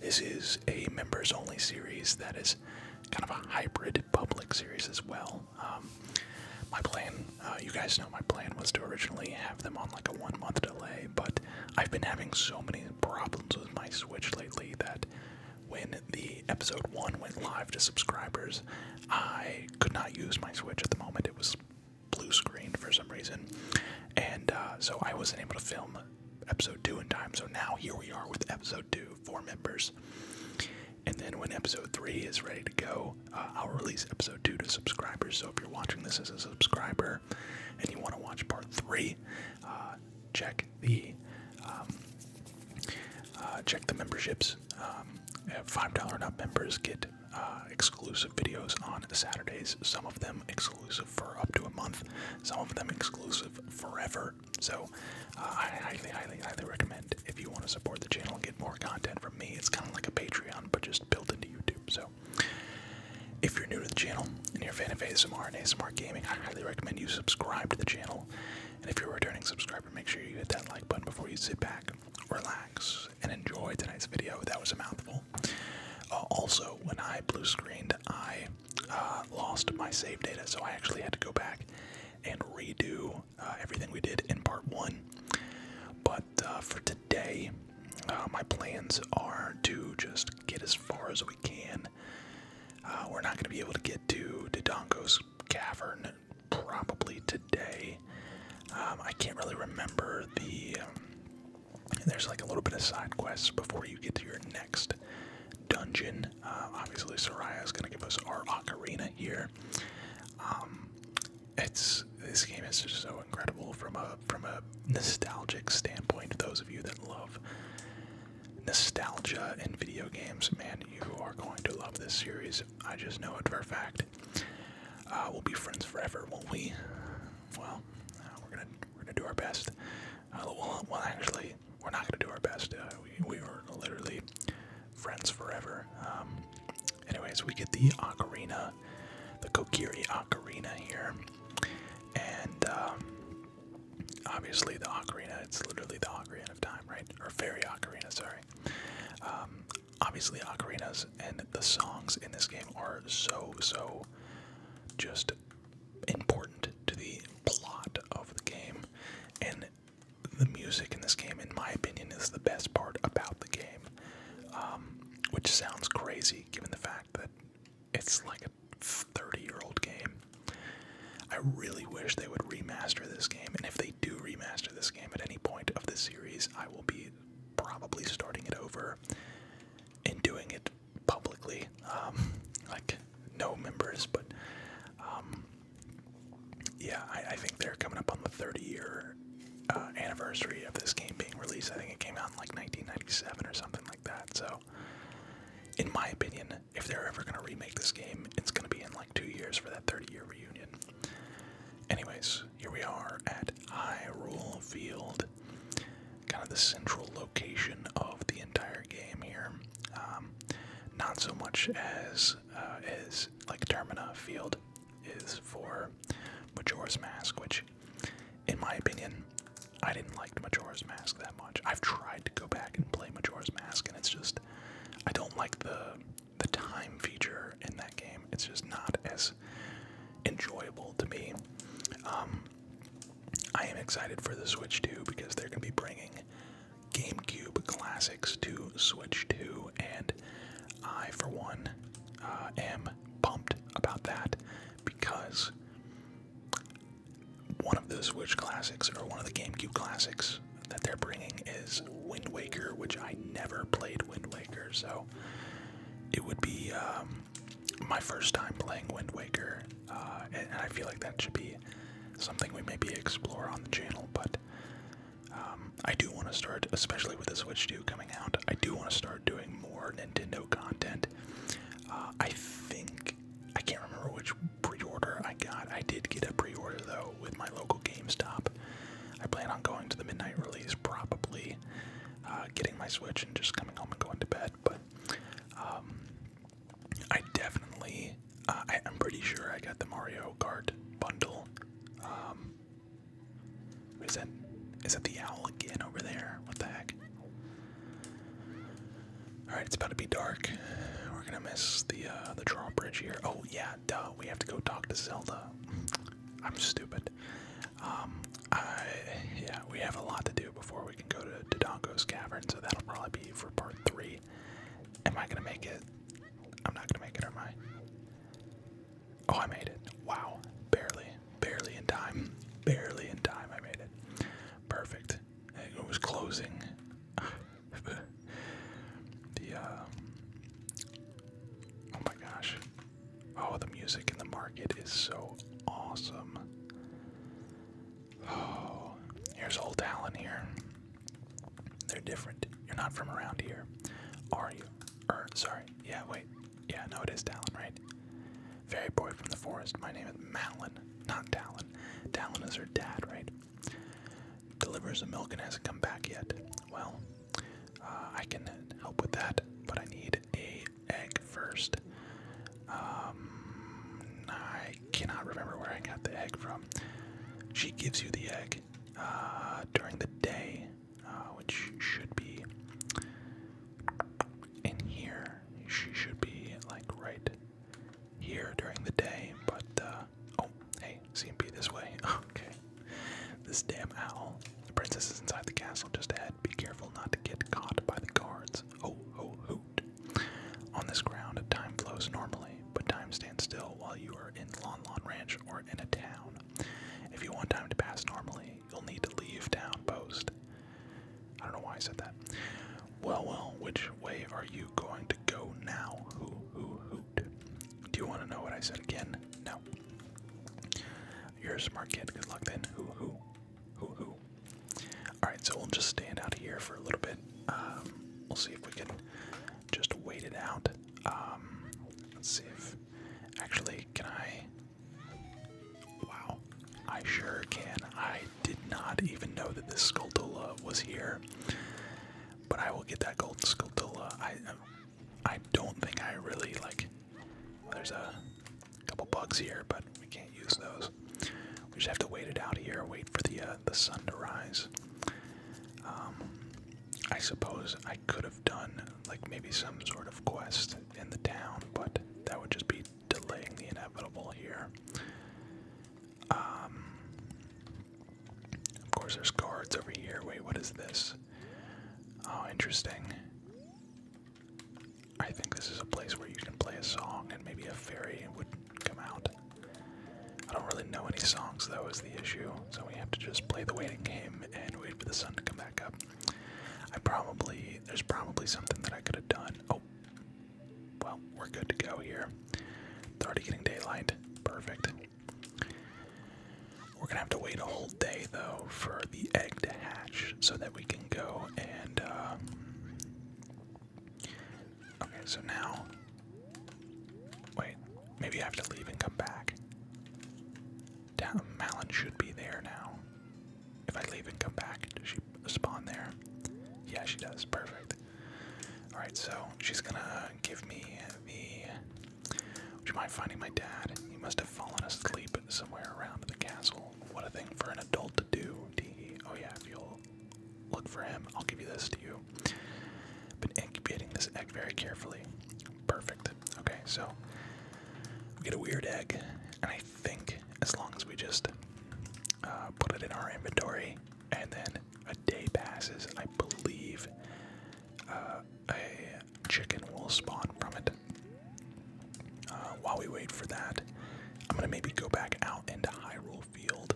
This is a members-only series that is kind of a hybrid public series as well. My plan, you guys know my plan was to originally have them on like a 1 month delay, but I've been having so many problems with my Switch lately that when the episode 1 went live to subscribers, I could not use my Switch at the moment. It was blue screened for some reason, and so I wasn't able to film episode 2 in time. So now here we are with episode 2 for members. And then when episode 3 is ready to go, I'll release episode 2 to subscribers. So if you're watching this as a subscriber and you want to watch part 3, check the memberships. $5 and up members get exclusive videos on Saturdays. Some of them exclusive for up to a month. Some of them exclusive forever. So I highly recommend, if you want to support the channel and get more content from me. It's kind of like a Patreon, but just built into YouTube. So if you're new to the channel and you're a fan of ASMR and ASMR gaming, I highly recommend you subscribe to the channel. And if you're a returning subscriber, make sure you hit that like button before you sit back, relax, and enjoy tonight's video. That was a mouthful. Also, when I blue screened, I lost my save data, so I actually had to go back and redo everything we did in part 1. But for today, my plans are to just get as far as we can. We're not going to be able to get to Dodongo's Cavern probably today. I can't really remember there's like a little bit of side quests before you get to your next dungeon. Obviously Soraya is going to give us our Ocarina here. This game is just so incredible from a nostalgic standpoint. Those of you that love nostalgia in video games, man, you are going to love this series. I just know it for a fact. We'll be friends forever, won't we? Well, we're gonna do our best. Well, actually, we're not gonna do our best. We are literally friends forever. Anyways, we get the Ocarina, the Kokiri Ocarina here, and obviously the Ocarina, it's literally the Ocarina of Time, right? Or Fairy Ocarina, sorry. Obviously ocarinas and the songs in this game are so just important to the plot of the game, and the music in this game, in my opinion, is the best part about the game. Which sounds crazy given the fact that it's like a 30-year-old game. I really wish they would remaster this game, and if they do remaster this game at any point of this series, I will be probably starting it over and doing it publicly. Like, no members, but yeah, I think they're coming up on the 30-year anniversary of this game being released. I think it came out in like 1997 or something like that, so in my opinion, if they're ever going to remake this game, it's going to be in like 2 years for that 30-year reunion. Anyways, here we are at Hyrule Field, kind of the central location of the entire game here. Not so much as like Termina Field is for Majora's Mask, which, in my opinion, I didn't like Majora's Mask that much. I've tried to go back and play Majora's Mask, and it's just, I don't like the time feature in that game. It's just not as enjoyable to me. I am excited for the Switch 2 because they're going to be bringing GameCube classics to Switch 2, and I, for one, am pumped about that because one of the Switch classics, or one of the GameCube classics that they're bringing, is Wind Waker, which I never played Wind Waker, so it would be my first time playing Wind Waker, and I feel like that should be something we maybe explore on the channel. But I do want to start, especially with the Switch 2 coming out, I do want to start doing more Nintendo content. I can't remember which pre-order I got. I did get a pre-order though with my local GameStop. I plan on going to the midnight release, probably getting my Switch and just coming home and going to bed. But I definitely, I'm pretty sure I got the Mario Kart bundle. Is that the owl again over there? What the heck? Alright, Alright, it's about to be dark. We're gonna miss the drawbridge here. Oh yeah, duh, we have to go talk to Zelda. I'm stupid. Yeah, we have a lot to do before we can go to Dodongo's Cavern, so that'll probably be for part 3. Am I gonna make it? I'm not gonna make it, am I? Oh, I made it. Wow. Barely in time. Barely in time I made it. Perfect. It was closing. Oh my gosh. Oh, the music in the market is so awesome. Oh, here's old Talon here. They're different. You're not from around here, are you? Sorry. Yeah, wait. Yeah, no, it is Talon, right? Fairy boy from the forest. My name is Malon, not Talon. Talon is her dad, right? Delivers the milk and hasn't come back yet. Well, I can help with that, but I need a egg first. I cannot remember where I got the egg from. She gives you the egg during the day, which should be in here. She should be like right here during the day, but oh, hey, CMP this way. Okay. This damn owl. The princess is inside the castle just ahead. Be careful not to get caught by the guards. Ho, ho, hoot. On this ground, time flows normally, but time stands still while you are in Lon Lon Ranch or in a town. If you want time to pass normally, you'll need to leave town post. I don't know why I said that. Well, which way are you going to go now? Hoot. Do you want to know what I said again? No. You're a smart kid. Good luck then. Hoo. Alright, so we'll just stand out here for a little bit. We'll see if we can just wait it out. Let's see if... Actually, can I... Wow. I sure can. I did not even know that this Skulltula was here. But I will get that golden Skulltula. I don't think I really, like... There's a couple bugs here, but we can't use those. We just have to wait it out here, wait for the sun to rise. I suppose I could have done like maybe some sort of quest in the town, but that would just be delaying the inevitable here. Of course there's guards over here. Wait, what is this? Oh, interesting. I think this is a place where you can play a song and maybe a fairy would come out. I don't really know any songs though is the issue, so we have to just play the waiting game and wait for the sun to come back up. There's probably something that I could have done. Oh, well, we're good to go here. It's already getting daylight. Perfect. We're gonna have to wait a whole day though for the egg to hatch so that we can go and okay, so now wait, maybe I have to leave and come back. Malon should be there now. If I leave and come back, does she spawn there? Yeah, she does. Perfect. Alright, so she's gonna give me the... Would you mind finding my dad? He must have fallen asleep somewhere around the castle. What a thing for an adult to do. Oh yeah, if you'll look for him, I'll give you this to you. Been incubating this egg very carefully. Perfect. Okay, so we get a weird egg, and I think as long as we just put it in our inventory and then a day passes, I believe a chicken will spawn from it. While we wait for that, I'm gonna maybe go back out into Hyrule Field.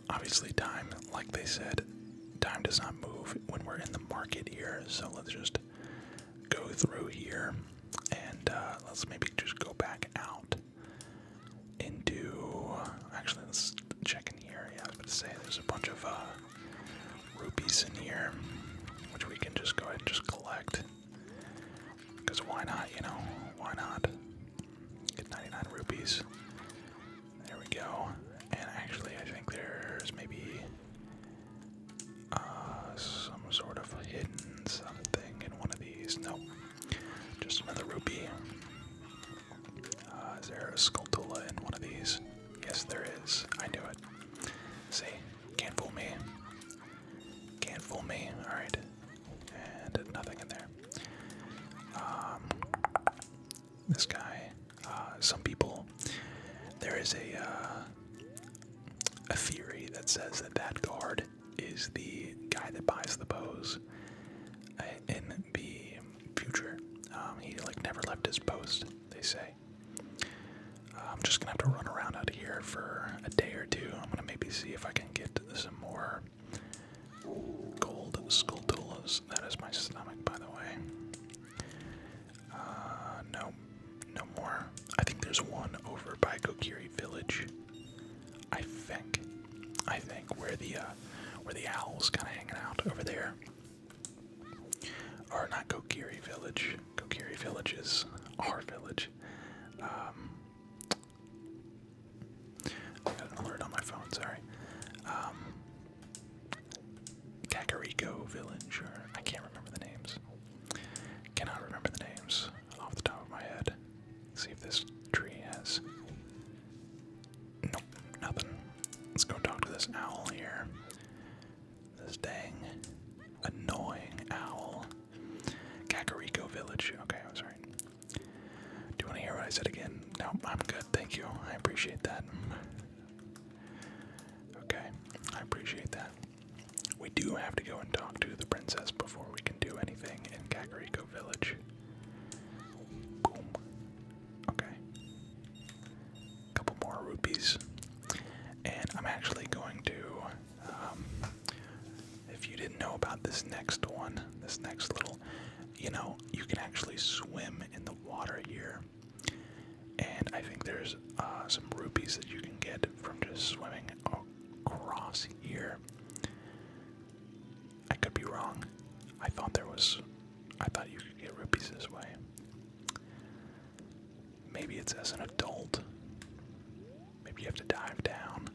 Obviously time, like they said, time does not move when we're in the market here, so let's just go through here and let's maybe just go back out into... Actually, let's check in here. Yeah, I was about to say there's a bunch of rupees in here, which we can just go ahead and just collect. Because why not, you know? Why not? Get 99 rupees. There we go. And actually, I think there's maybe some sort of hidden something in one of these. Nope. Just another rupee. Is there a Skulltula in one of these? Yes, there is. I knew it. See? Can't fool me. Can't fool me. Alright. And nothing in there. this guy. Some people, there is a theory that says that that guard is the guy that buys the bows in the future. He like never left his post, they say. I'm just gonna have to run around out here for a day or two. I'm gonna maybe see if I can get some more gold sculptulas. That is my stomach, by the way. No, no more. I think there's one over by Kokiri Village. I think where the owl's kind of hanging out over there. Or not Kokiri Village. Kokiri Village is our village. I got an alert on my phone, sorry. Kakariko Village, or I can't remember the names. Cannot remember the names off the top of my head. Let's see if this tree has. Nope, nothing. Let's go talk to this owl here. This dang annoying owl. Kakariko Village. Okay, I was right. Do you want to hear what I said again? No, I'm good. Thank you. I appreciate that. Okay, I appreciate that. We do have to go and talk to the princess before we can do anything in Kakariko Village. Boom. Okay. Couple more rupees. And I'm actually going to, if you didn't know about this next one, this next little, you can actually swim in the water here. And I think there's some rupees that you can get from just swimming across here. I could be wrong. I thought you could get rupees this way. Maybe it's as an adult. Maybe you have to dive down.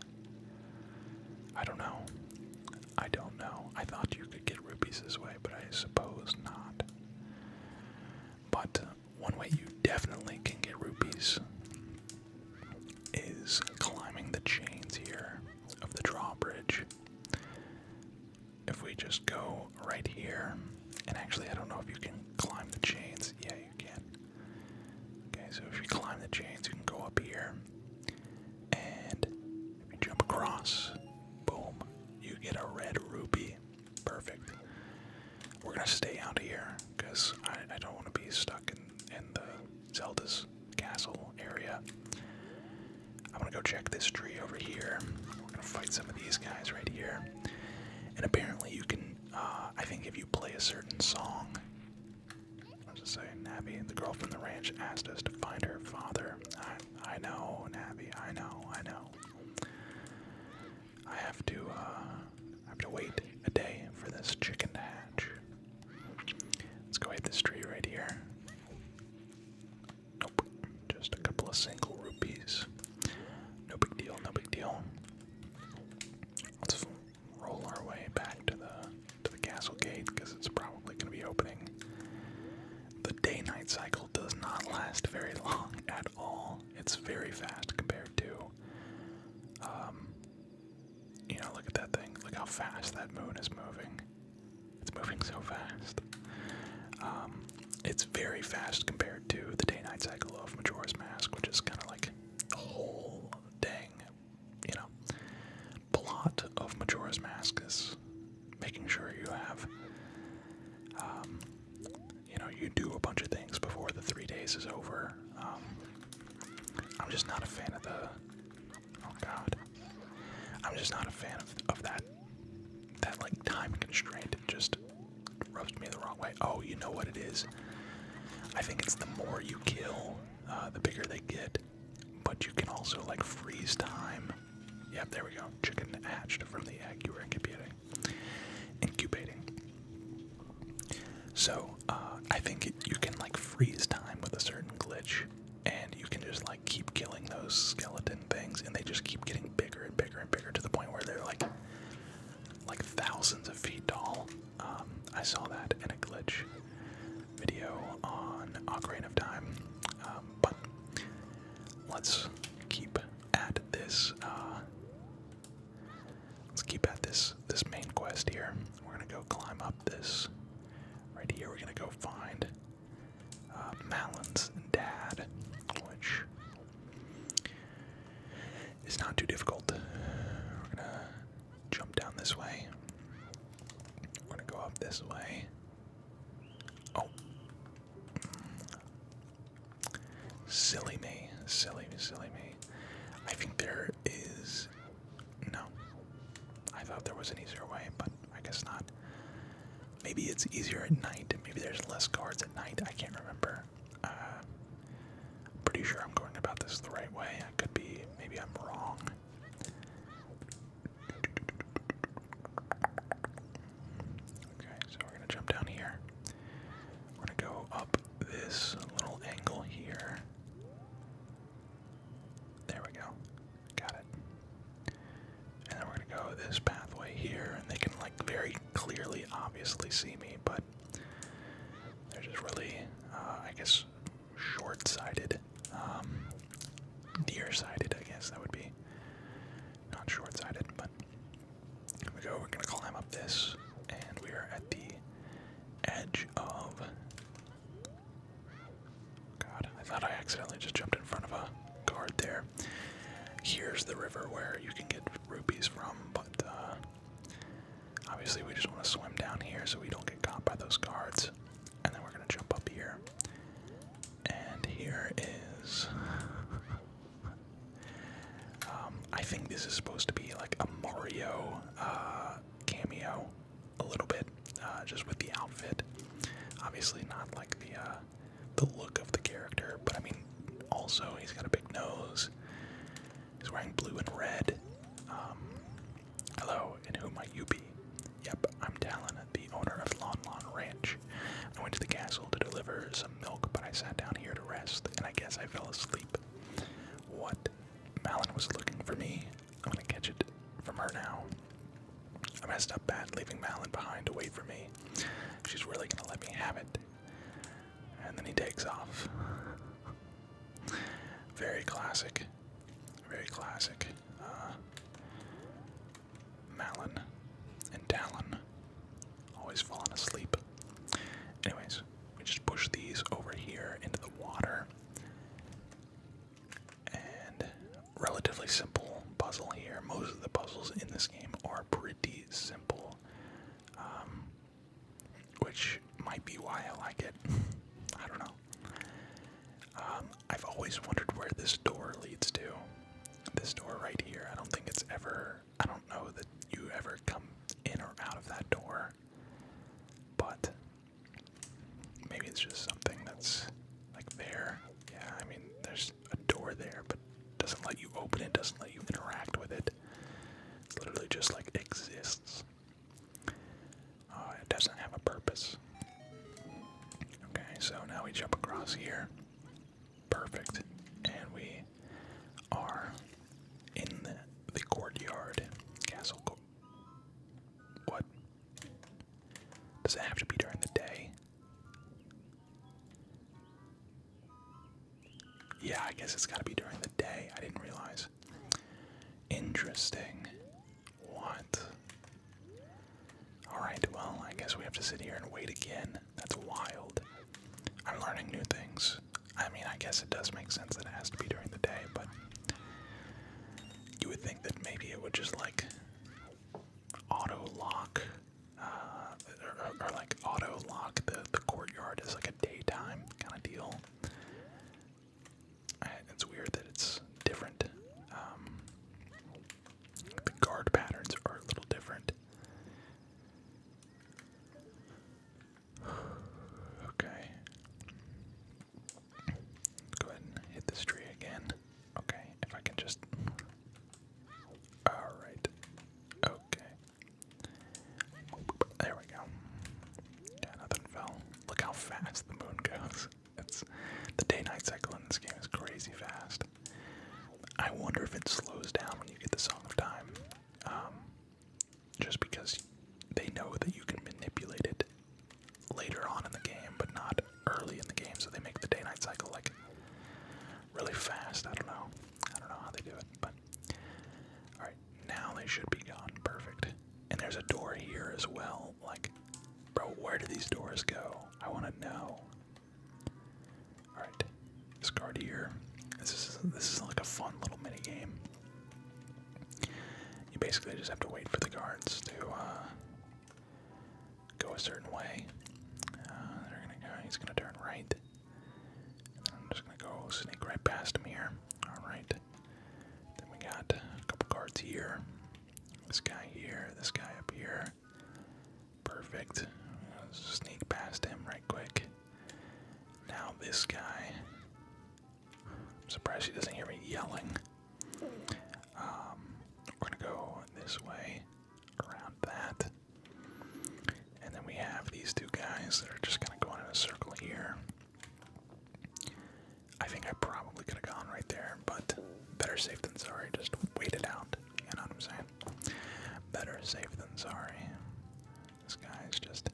I don't know. I thought you could get rupees this way, but I suppose not. But one way you definitely can get rupees is climbing the chains here of the drawbridge. If we just go right here, and actually I don't know if you can climb the chains. Yeah, you can. Okay, so if you climb the chains, you can go up here, and if you jump across, boom, you get a red rupee. Perfect. We're gonna stay out here, because I don't want to be stuck in the Zelda's castle area. I'm gonna go check this tree over here. We're gonna fight some of these guys right here. And apparently you can, I think if you play a certain song, what does it say? Nabby, the girl from the ranch, asked us to find her father. I know, Nabby, I know. I have to wait a day for this chicken to hatch. Let's go hit this tree right here. Nope, just a couple of single rupees. No big deal, no big deal. Let's roll our way back to the castle gate, because it's probably going to be opening. The day-night cycle does not last very long at all. It's very fast compared to, look at that thing. Look how fast that moon is moving. It's moving so fast. It's very fast compared to the day-night cycle of Majora's Mask, which is kind of like the whole dang, plot of Majora's Mask is making sure you have, you do a bunch of things before the 3 days is over. I'm just not a fan of I'm just not a fan of that like time constraint. It just rubs me the wrong way. Oh, you know what it is? I think it's the more you kill, the bigger they get. But you can also like freeze time. Yep, there we go. Chicken hatched from the egg you were incubating. So, I think you can like freeze time with a certain glitch, and you can just like keep killing those skeleton things, and they just keep getting bigger and bigger and bigger to the point where they're like thousands of feet tall. I saw that in a glitch video on Ocarina of Time. But let's keep at this. This main quest here. We're gonna go climb up this right here. We're gonna go find Malon's dad. this way. Oh. Silly me. Silly me. I think there is... No. I thought there was an easier way, but I guess not. Maybe it's easier at night. Maybe there's less guards at night. I can't remember. Pretty sure I'm going about this the right way. I could be. Maybe I'm wrong. Okay, so we're going to jump down here. We're going to go up this little angle here. There we go. Got it. And then we're going to go this pathway here, and they can, like, very clearly, obviously see me, but they're just really, I guess, short-sighted. Nearsighted, I guess that would be. Not short-sighted, but here we go. We're going to climb up this, and we are at the edge of... God, I thought I accidentally just jumped in front of a guard there. Here's the river where you can get rupees from, but obviously we just want to swim down here so we don't get caught by those guards. And then we're going to jump up here. And here is... I think this is supposed to be like a Mario cameo, a little bit, just with the outfit. Obviously not like the look of the character, but I mean, also he's got a big nose. He's wearing blue and red. Hello, and who might you be? Yep, I'm Talon, the owner of Lon Ranch. I went to the castle to deliver some milk, but I sat down here to rest, and I guess I fell asleep. What? Malon was looking for me. I'm gonna catch it from her now. I messed up bad leaving Malon behind to wait for me. She's really gonna let me have it. And then he takes off. Very classic. Very classic. Malon and Talon always falling asleep. Anyways, we just push these over here into the water. And relatively simple puzzle here. Most of the puzzles in this game are pretty simple, which might be why I like it. I don't know. I've always wondered where this door leads to. This door right here. I don't think it's ever... I don't know that you ever come in or out of that door. But maybe it's just something that's like there. Yeah, I mean, there's a door there, but it doesn't let you open it, doesn't let you interact with it. It's literally just like exists. It doesn't have a purpose. Okay, so now we jump across here. Perfect. And we are in the courtyard. Castle court. What? Does it have to be during the day? Yeah, I guess it's gotta be during the day. I didn't realize. Interesting. What? Alright, well, I guess we have to sit here and wait again. That's wild. I'm learning new things. I mean, I guess it does make sense that it has to be during the day, but you would think that maybe it would just, like, auto-lock, or like, auto-lock the courtyard as, like, a daytime kind of deal. It's weird that it's different. The guard patterns are a little different. Okay. Go ahead and hit this tree again. Okay, if I can just... Alright. Okay. There we go. Yeah, nothing fell. Look how fast the moon goes. The day-night cycle in this game is crazy fast. I wonder if it slows down when you get the Song of Time. Just because they know that you can manipulate it later on in the game, but not early in the game, so they make the day-night cycle, like, really fast. I don't know how they do it, but... Alright, now they should be gone. Perfect. And there's a door here as well. Like, bro, where do these doors go? I want to know. Alright, this guard here. This is like a fun little mini game. You basically just have to wait for the guards to go a certain way. He's gonna turn right. And then I'm just gonna go sneak right past him here. Alright. Then we got a couple cards here. This guy here, this guy up here. Perfect. Sneak past him right quick. Now this guy. I'm surprised he doesn't hear me yelling. We're gonna go this way, around that. And then we have these two guys that are just gonna go in a circle here. I think I probably could have gone right there, but better safe than sorry. Just wait it out. You know what I'm saying? Better safe than sorry. This guy's just,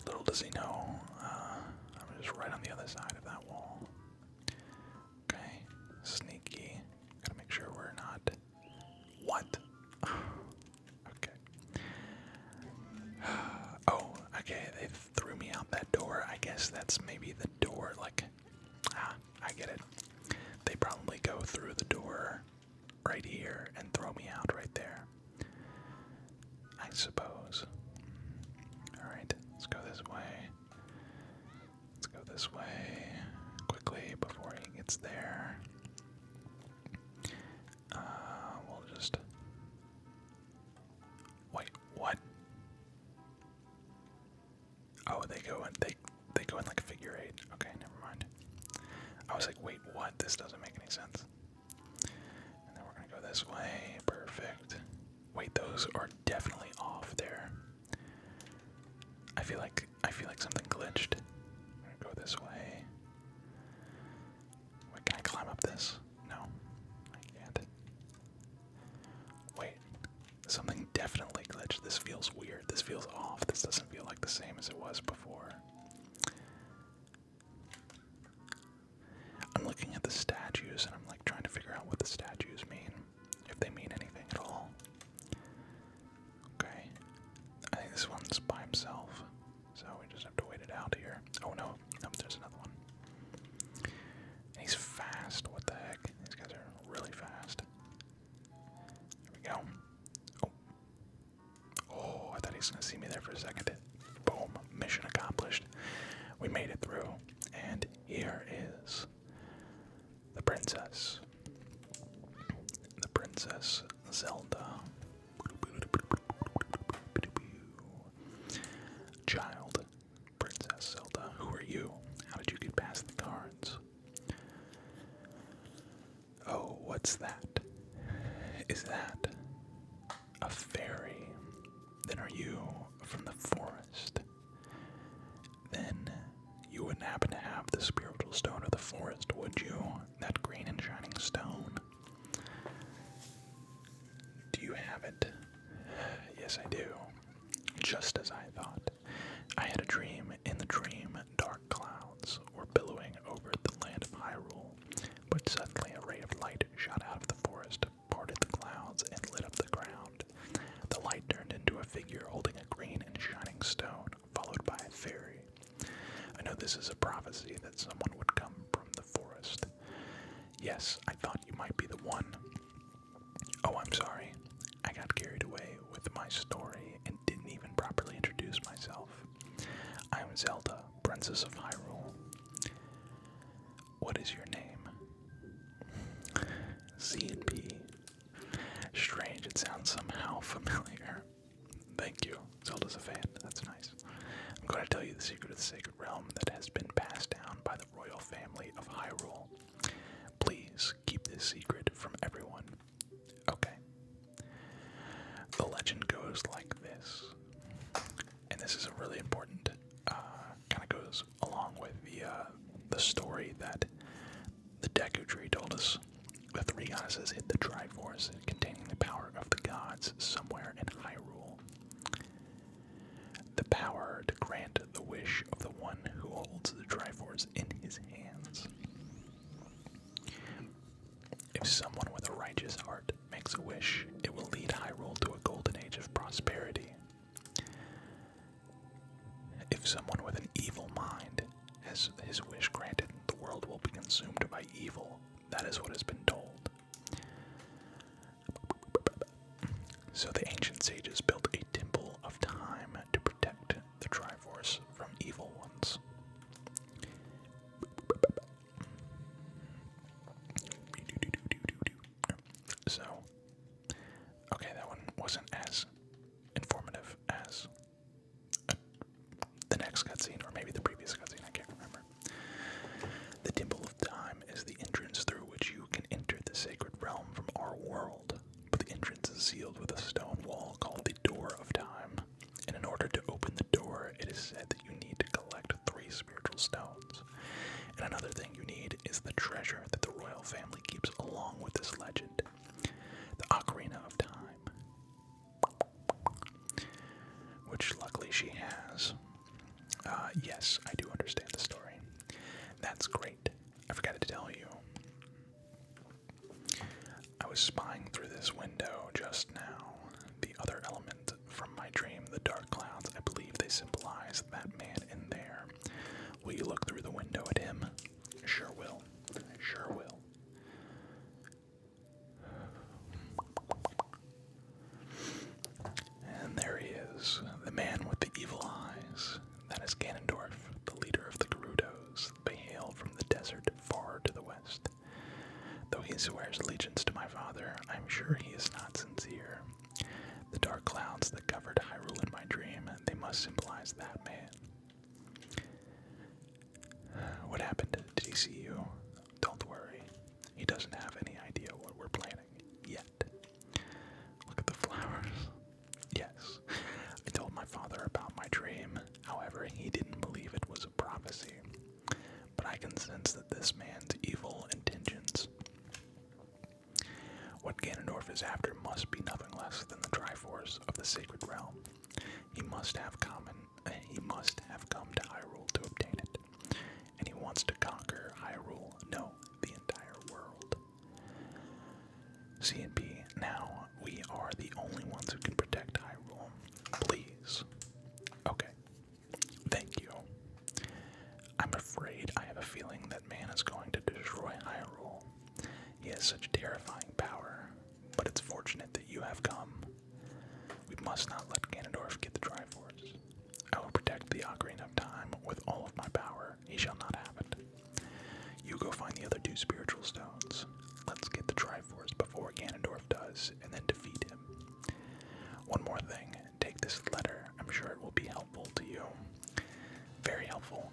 little does he know, I'm just right on the other side of that wall. Okay, sneaky. Gotta make sure we're not. What? Okay. Oh, okay, they threw me out that door. I guess that's maybe the door, like, I get it. They probably go through the door right here and throw me out right there. I suppose. Alright, let's go this way. Let's go this way quickly before he gets there. We'll just... Wait, what? Oh, they go in like a figure eight. Okay, never mind. I was like, wait, what? This doesn't make any sense. And then we're gonna go this way. Perfect. Wait, those are definitely off there. I feel like something glitched. I'm gonna go this way. Wait, can I climb up this? No, I can't. Wait, something definitely glitched. This feels weird. This feels off. This doesn't feel like the same as it was before. I'm looking at the statues and I'm like trying to figure out what the statues mean. If they mean anything at all. Okay. I think this one's by himself. So we just have to wait it out here. Oh no, there's another one. And he's fast. What the heck? These guys are really fast. There we go. Oh. Oh, I thought he was gonna see me there for a second. Boom. Mission accomplished. We made it through. And here is the princess. The Princess Zelda. Child. Princess Zelda. Who are you? How did you get past the guards? Oh, what's that? Is that a fairy? Then are you from the forest? Then you wouldn't happen to have the spiritual stone of the forest, would you? That green and shining stone. Do you have it? Yes, I do. Just as I thought. I had a dream. In the dream, dark clouds were billowing over the land of Hyrule. But suddenly a ray of light shot out of the forest, parted the clouds, and lit up the ground. The light turned into a figure holding a green and shining stone, followed by a fairy. I know this is a prophecy that someone would come from the forest. Yes, I thought you might be the one. Oh, I'm sorry. I got carried away with my story and didn't even properly introduce myself. I am Zelda, Princess of Hyrule. What is your name? C&P. Strange, it sounds somehow familiar. Thank you. Zelda's a fan. That's nice. I'm going to tell you the secret of the Sacred Realm that has been passed down by the royal family of Hyrule. Please keep this secret from everyone. Okay. The legend goes like this. And this is a really important, kind of goes along with the story that the Deku Tree told us. The three goddesses hid the Triforce containing the power of the gods somewhere in Hyrule. The power to grant the wish of the one who holds the Triforce in his hands. If someone with a righteous heart makes a wish, it will lead Hyrule to a golden age of prosperity. If someone with an evil mind has his wish granted, the world will be consumed by evil. That is what has been told. So the ancient sages built a temple of time to protect sealed with a stone wall called the Door of Time. And in order to open the door, it is said that you need to collect 3 spiritual stones. And another thing you need is the treasure that the royal family keeps along with this legend. The Ocarina of Time. Which luckily she has. Yes, I do understand the story. That's great. I forgot to tell you. I was spying through this window just now. The other element from my dream, the dark clouds, I believe they symbolize that man in there. Will you look through the window at him? Sure will. Sure will. And there he is, the man with the evil eyes. That is Ganondorf, the leader of the Gerudos. They hail from the desert far to the west. Though he swears allegiance to my father, I'm sure he is not sincere. The dark clouds that covered Hyrule in my dream, they must symbolize that man. What happened? Did he see you? Don't worry. He doesn't have any idea what we're planning yet. Look at the flowers. Yes, I told my father about my dream. However, he didn't believe it was a prophecy. But I can sense that this man's evil intentions. What Ganondorf is after must be nothing less than the Triforce of the Sacred Realm. He must have come to Hyrule to obtain it. And he wants to conquer Hyrule, no, the entire world. C&P, now we are the only ones who can protect Hyrule. Please. Okay. Thank you. I'm afraid I have a feeling that man is going to destroy Hyrule. He has such terrifying power, but it's fortunate that you have come. We must not let Ganondorf get the Triforce. I will protect the Ocarina of Time with all of my power. He shall not have it. You go find the other 2 spiritual stones. Let's get the Triforce before Ganondorf does, and then defeat him. One more thing. Take this letter. I'm sure it will be helpful to you. Very helpful.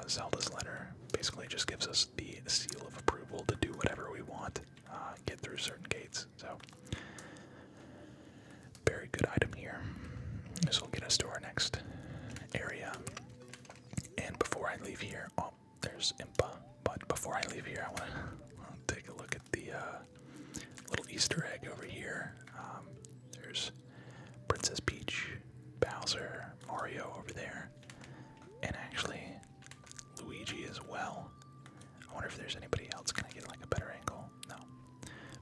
Zelda's letter basically just gives us the seal of approval to do whatever we want, get through certain gates. So, very good item here. This will get us to our next area. And before I leave here, oh, there's Impa. But before I leave here, I want to take a look at the little Easter egg over here. There's Princess Peach, Bowser, Mario over there, and actually Luigi as well. I wonder if there's anybody else. Can I get like a better angle? No.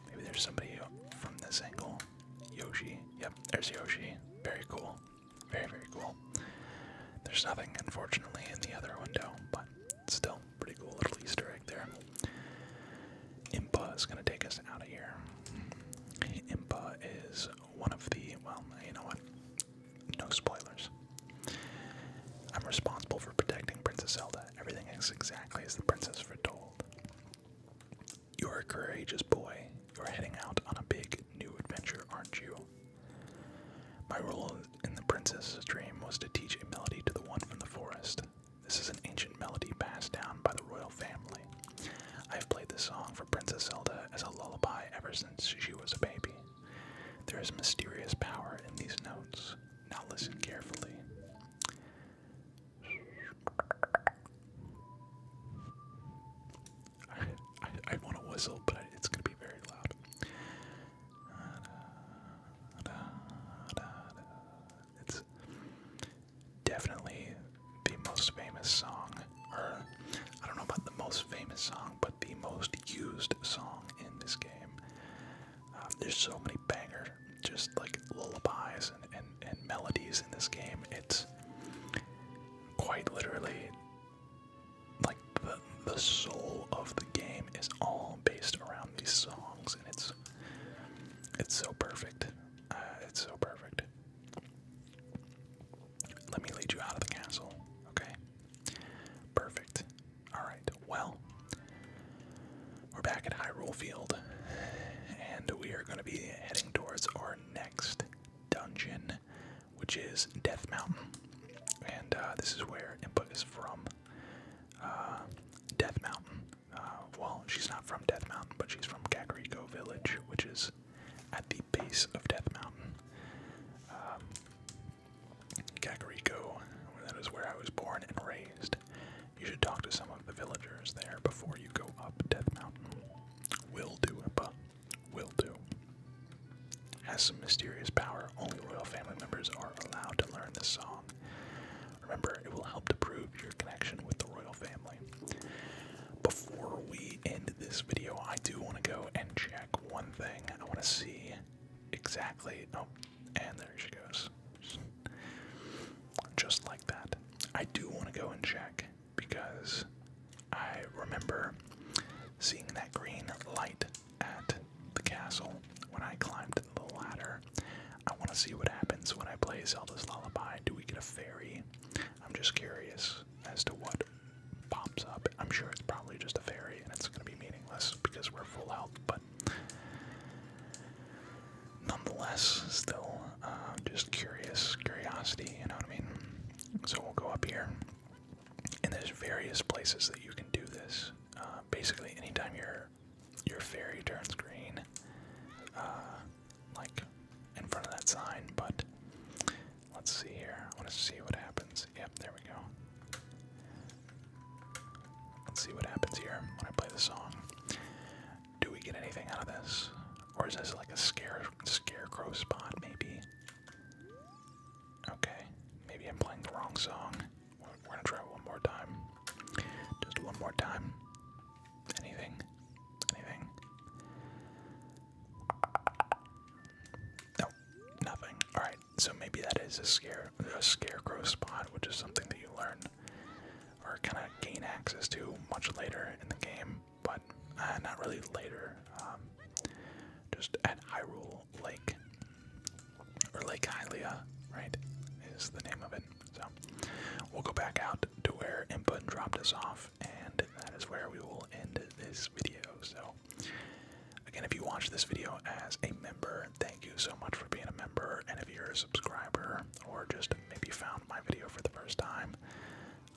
Maybe there's somebody from this angle. Yoshi. Yep, there's Yoshi. Very cool. Very, very cool. There's nothing, unfortunately, in the other window, but still pretty cool little Easter egg there. Impa is going to take us out of here. Impa is one of the, well, you know what? No spoilers. I'm responsible for protecting Princess Zelda. Everything is exactly as the princess foretold. You're a courageous boy. You're heading out on a big new adventure, aren't you? My role in the princess's dream was to teach a melody to the one from the forest. This is an ancient melody passed down by the royal family. I've played this song for Princess Zelda as a lullaby ever since she was a baby. There is mysterious power in these notes. Now listen carefully. I want to whistle, but it's going to be very loud. It's definitely the most famous song, or I don't know about the most famous song, but the most used song in this game. There's so many banger, just like lullabies and melodies in this game. It's quite literally like the soul of the game is all based around these songs, and it's so perfect. It's so perfect. Let me lead you out of the castle, okay? Perfect. Alright, well, we're back at Hyrule Field, and we are going to be heading towards our next dungeon, which is Death Mountain. And this is where Impa is from. Death Mountain. Well, she's not from Death Mountain, but she's from Kakariko Village, which is at the base of Death Mountain. raised. You should talk to some of the villagers there before you go up Death Mountain. Will do, Impa. Will do. Has some mysterious power. Only royal family members are allowed to learn this song. Remember, it will help to prove your connection with the royal family. Before we end this video, I do want to go and check one thing. I want to see exactly... Oh, and there she goes. Just like that. I do want to go and check because I remember seeing that green light at the castle when I climbed the ladder. I want to see what happens when I play Zelda's Lullaby. Do we get a fairy? I'm just curious as to what pops up. I'm sure it's probably just a fairy and it's going to be meaningless because we're full health, but nonetheless, still just curiosity, you know what I mean? So we'll go up here, and there's various places that you can do this. Basically, anytime your fairy turns green, like in front of that sign, but let's see here. I want to see what happens. Yep, there we go. Let's see what happens here when I play the song. Do we get anything out of this? Or is this like a scarecrow spot, maybe? Okay, maybe I'm playing the wrong song. We're gonna try one more time. Just one more time. Anything? Anything? No, nothing. Alright, so maybe that is a scarecrow spot, which is something that you learn or kind of gain access to much later in the game, but not really later. Just at Hyrule Lake, or Lake Hylia, right, is the name of it. So we'll go back out to where Input dropped us off, and that is where we will end this video. So again, if you watch this video as a member, thank you so much for being a member, and if you're a subscriber or just maybe found my video for the first time,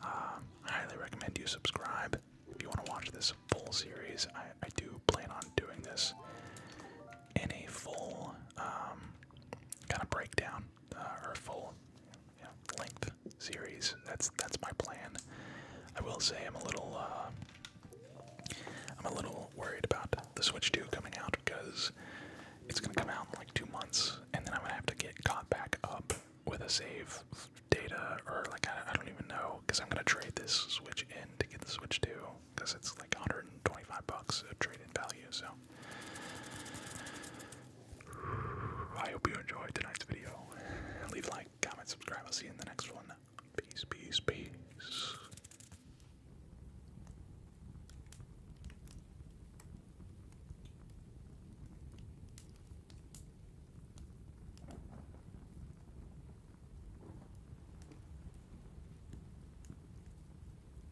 I highly recommend you subscribe. If you want to watch this full series, I do plan on doing this in a full kind of breakdown or full length series. That's my plan. I will say I'm a little worried about the Switch 2 coming out because it's gonna come out in like 2 months, and then I'm gonna have to get caught back up with a save data, or like I don't even know, because I'm gonna trade this Switch in to get the Switch 2 because it's like $125 a trade-in value. So I hope you enjoyed tonight's video. Leave a like, comment, subscribe. I'll see you in the next